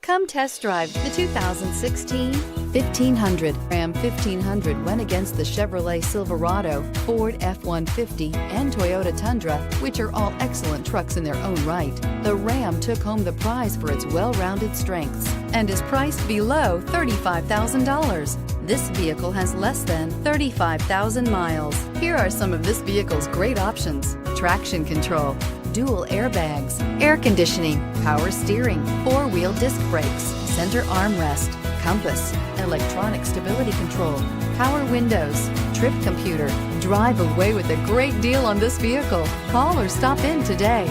Come test drive the 2016 1500. Ram 1500 went against the Chevrolet Silverado, Ford F-150, and Toyota Tundra, which are all excellent trucks in their own right. The Ram took home the prize for its well-rounded strengths and is priced below $35,000. This vehicle has less than 35,000 miles. Here are some of this vehicle's great options: traction control, dual airbags, air conditioning, power steering, four-wheel disc brakes, center armrest, compass, electronic stability control, power windows, trip computer. Drive away with a great deal on this vehicle. Call or stop in today.